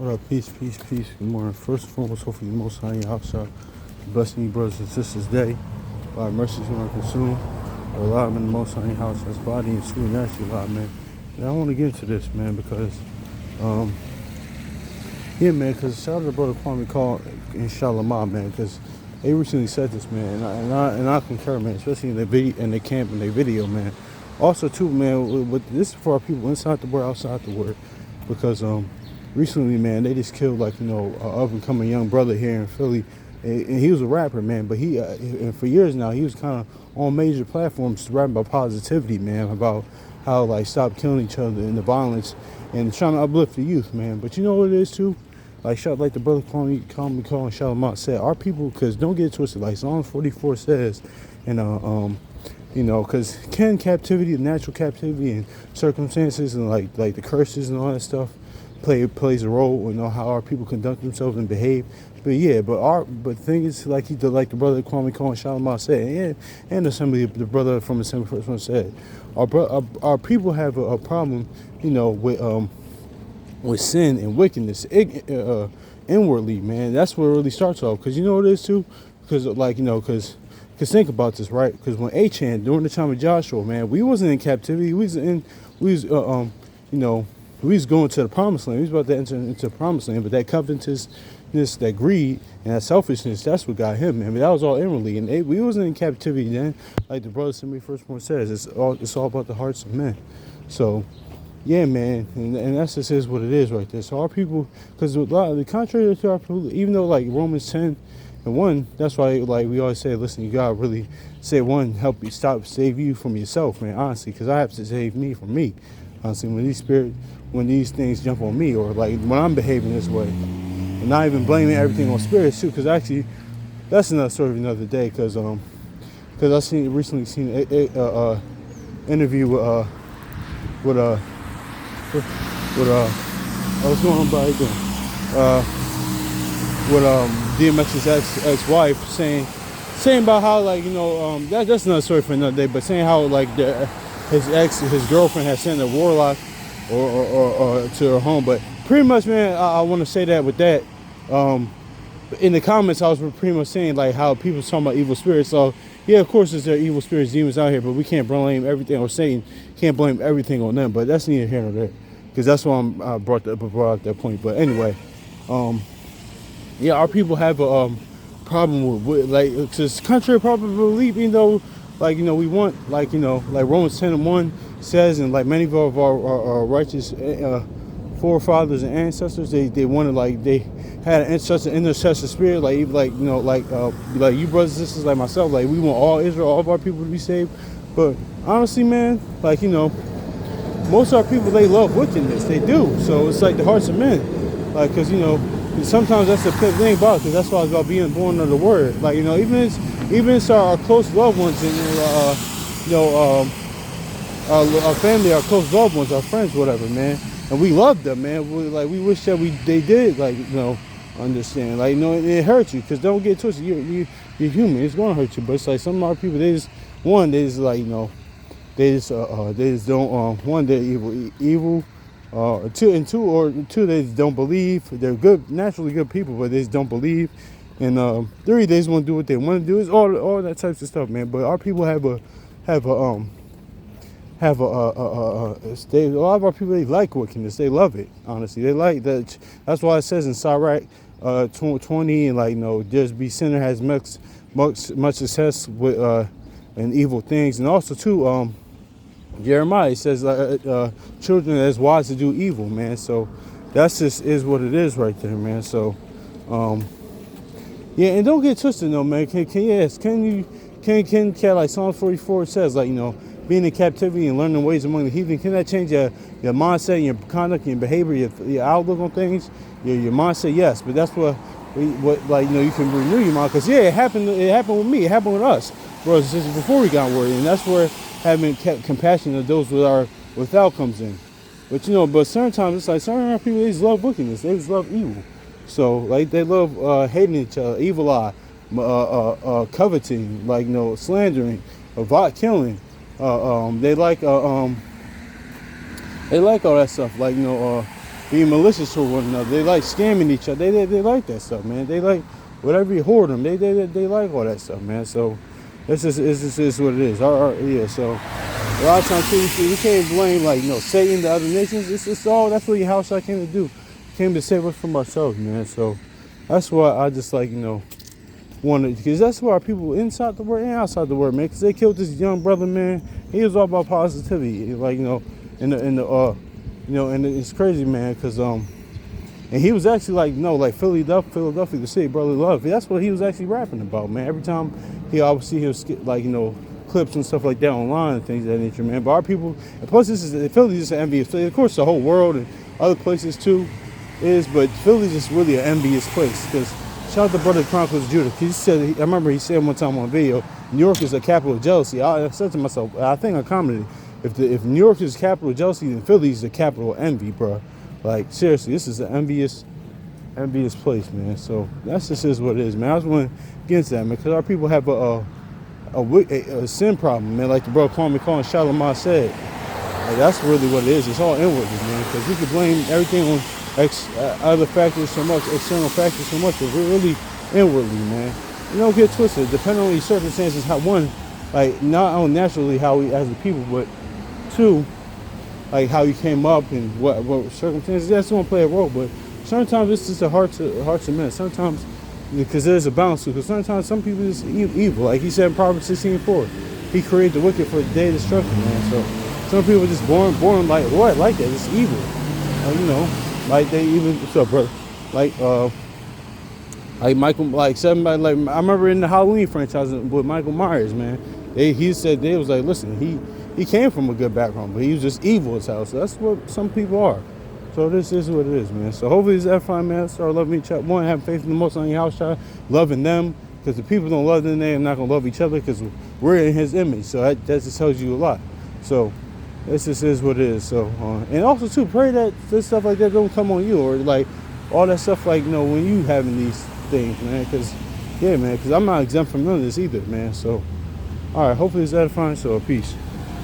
What up? Peace, peace, peace. Good morning. First and foremost, hopefully the most high in your house are blessing you, brothers and sisters day. By mercies you want to consume. Or allow them in the most high in your house as body and soul and naturally alive, man. And I want to get into this, man, because yeah, man, because shout out to the brother Kwame Call and Shalimar, man, because they recently said this, man, and I concur, man, especially in the video, in the camp, in their video, man. Also, too, man, with this is for our people inside the word, outside the word, because recently, man, they just killed like an up and coming young brother here in Philly, and he was a rapper, man, but he and for years now he was kind of on major platforms rapping about positivity, man, about how like stop killing each other and the violence and trying to uplift the youth, man. But you know what it is too? Like the brother calling Shalimar said, our people, because don't get it twisted, like Psalm 44 says, and because can captivity, natural captivity and circumstances and like the curses and all that stuff plays a role in how our people conduct themselves and behave. But yeah, but the thing is, like the brother Kwame Cole and Shalimar said, and the brother from Assembly First One said, our people have a problem, with sin and wickedness inwardly, man. That's where it really starts off. Because you know what it is too? Because think about this, right? Because when Achan, during the time of Joshua, man, we wasn't in captivity. We was going to the promised land. We was about to enter into the promised land. But that covetousness, that greed, and that selfishness, that's what got him, man. But that was all inwardly. And we wasn't in captivity then. Like the brother Assembly First One says, it's all about the hearts of men. So yeah, man, and that's just is what it is right there. So our people, because the contrary to our people, even though like Romans 10:1, that's why like we always say, listen, you gotta really say one, help you save you from yourself, man, honestly, because I have to save me from me. Honestly, when these things jump on me, or like when I'm behaving this way, and not even blaming everything on spirits too, because actually that's another story of another day. Because I recently seen a interview with what's going on by again? With DMX's ex-wife saying about how that's another story for another day, but saying how like his girlfriend had sent a warlock or to her home. But pretty much, man, I want to say that with that. In the comments, I was pretty much saying like how people talking about evil spirits. So yeah, of course, there evil spirits, demons out here, but we can't blame everything, or Satan can't blame everything on them. But that's neither here nor there, because that's why I brought up that point. But anyway, yeah, our people have a problem with like, it's contrary to popular belief, we want like Romans 10:1 says, and like many of our righteous forefathers and ancestors, they wanted, like, they had such an intercessor spirit, like you brothers and sisters like myself, like we want all Israel, all of our people to be saved. But honestly, man, most of our people, they love wickedness, they do. So it's like the hearts of men, like, because sometimes that's the thing about it, because that's why it's about being born of the word. Like, even it's our close loved ones, and our family, our close loved ones, our friends, whatever, man. And we love them, man. We wish that they did, understand. It hurts you, because don't get twisted. You're human. It's gonna hurt you. But it's like some of our people, they just don't. One, they're evil. Two, they just don't believe. They're good, naturally good people, but they just don't believe. And three, they just want to do what they want to do. It's all that types of stuff, man. But our people a lot of our people, they like wickedness. They love it. Honestly, they like that. That's why it says in Sirach 20, and there's be sinner has much success with and evil things, and also too Jeremiah says children as wise to do evil, man. So that's just is what it is right there, man. So yeah, and don't get twisted, though, man. Can like Psalm 44 says, being in captivity and learning ways among the heathen, can that change your mindset, your conduct, your behavior, your outlook on things, your mindset? Yes, but that's what you can renew your mind, because it happened with me, it happened with us, brothers and sisters, before we got worried, and that's where having compassion of those without comes in. But but certain times it's like certain people, they just love wickedness, they just love evil. So they love hating each other, evil eye, coveting, slandering, killing. They like all that stuff, being malicious to one another. They like scamming each other. They like that stuff, man. They like whatever you hoard them. They like all that stuff, man. So this is what it is. Yeah. So a lot of times too, we can't blame like Satan, the other nations. It's all that's what your house I came to do. Came to save us from ourselves, man. So that's why I just like wanted, because that's why people inside the word and outside the word, man. Because they killed this young brother, man. He was all about positivity, like and it's crazy, man. Because and he was actually like Philadelphia, the city, brotherly love. That's what he was actually rapping about, man. Every time he obviously he'll skip clips and stuff like that online and things of that nature, man. But our people, and plus Philly is an envious place. Of course, the whole world and other places too is, but Philly's just really an envious place. Because shout out to Brother Chronicles Judah. He said, I remember he said one time on video, New York is a capital of jealousy. I said to myself, I think I commented, if New York is the capital of jealousy, then Philly is the capital of envy, bro. Like seriously, this is an envious place, man. So that's just is what it is, man. I was want to get into that, man, because our people have a sin problem, man. Like the brother Kwame Shalimar said, like, that's really what it is. It's all inwardly, man. Because we could blame everything on other factors so much, external factors so much, but we're really inwardly, man. You don't get twisted. Depending on your circumstances, how one, like not only naturally how we as a people, but two, like how you came up and what circumstances. That's going to play a role, but sometimes it's just a heart to man. Sometimes because there's a balance to it. Because sometimes some people is evil, like he said in Proverbs 16:4. He created the wicked for the day of destruction, man. So some people are just born like what, like that. It's evil, like they even what's up, brother? Like Michael, like somebody, like I remember in the Halloween franchise with Michael Myers, man. He said they was like, listen, he came from a good background, but he was just evil as hell. So that's what some people are. So this is what it is, man. So hopefully this edifying, man. Start loving each other. One, having faith in the Most on your house, child, loving them, because the people don't love them, they're not gonna love each other because we're in His image. So that just tells you a lot. So this just is what it is. So and also too, pray that this stuff like that don't come on you, or like all that stuff like when you having these things, man. Because yeah, man. Because I'm not exempt from none of this either, man. So all right, hopefully it's edifying. So peace.